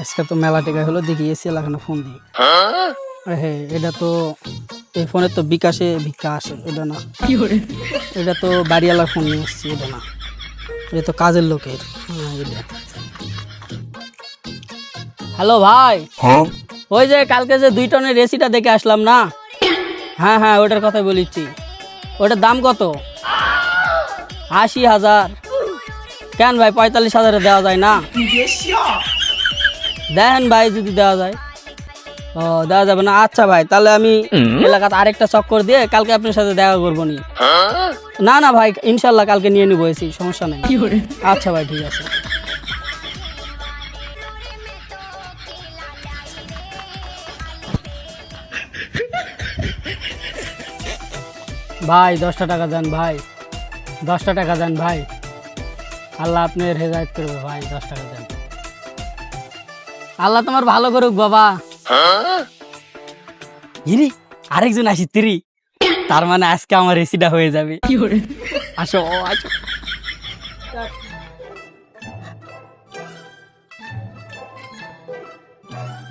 আজকে তো মেলা টেকা হলো, দেখি এসি লাগানো ফোন দিই। হ্যাঁ, এটা তো এই ফোনের তো বিকাশে ভিক্ষা আসে, এটা না। এটা তো বাড়িওয়ালার ফোন নিয়ে এসছি, এটা না। এটা তো কাজের লোকের। হ্যালো ভাই, ওই যে কালকে যে 2 টনের এসিটা দেখে আসলাম না, হ্যাঁ হ্যাঁ ওটার কথাই বলিচ্ছি। ওটার দাম কত? 80,000। কেন ভাই 45,000 দেওয়া যায় না? দেখেন ভাই যদি দেওয়া যায়। ও দেওয়া যাবে না, আচ্ছা ভাই তাহলে আমি এলাকাতে আরেকটা চক্কর দিয়ে কালকে আপনার সাথে দেখা করবো নি। না না ভাই ইনশাল্লাহ কালকে নিয়ে নিবো এসি, সমস্যা নেই। আচ্ছা ভাই ঠিক আছে। ভাই 10টা টাকা দেন ভাই, 10টা টাকা দেন ভাই, আল্লাহ আপনার হেদায়েত করবে ভাই, 10 টাকা দেন। আল্লাহ তোমার ভালো করুক বাবা। ইরি আরেকজন আসি তিরি, তার মানে আজকে আমার এসিটা হয়ে যাবে। আসো আসো।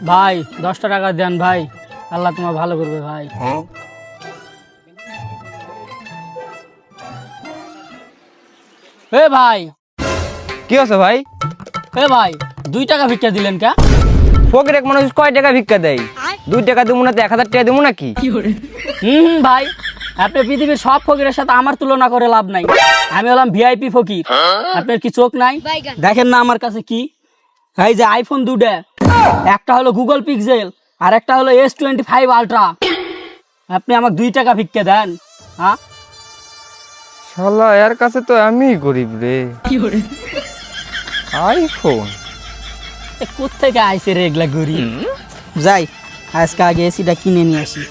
ভাই 10টা টাকা দেন ভাই, আল্লাহ তোমার ভালো করবে ভাই। এ ভাই, কি আছে ভাই? এ ভাই 2 টাকা ভিক্ষা দিলেন কা? ফকির এক মানুষ কয় টাকা ভিক্ষা দেয়? 2 টাকা দেবো না তো 1,000 টাকা দেবো নাকি? ভাই আপনি পৃথিবীর সব ফকিরের সাথে আমার তুলনা করে লাভ নাই। আমি হলাম ভিআইপি ফকির। আপনার কি চোখ নাই? দেখেন না আমার কাছে কি, এই যে আইফোন 2টা, একটা হলো গুগল পিক্সেল আর একটা হলো S25 আলট্রা। আপনি আমাকে 2 টাকা ভিক্ষা দেন? হ্যাঁ শালা এর কাছে তো আমি গরিব রে। আইফোন কোথেকে আইসে রে এগুলা গরিব। যাই আজকে আগে এসিটা কিনে নিয়ে আসি।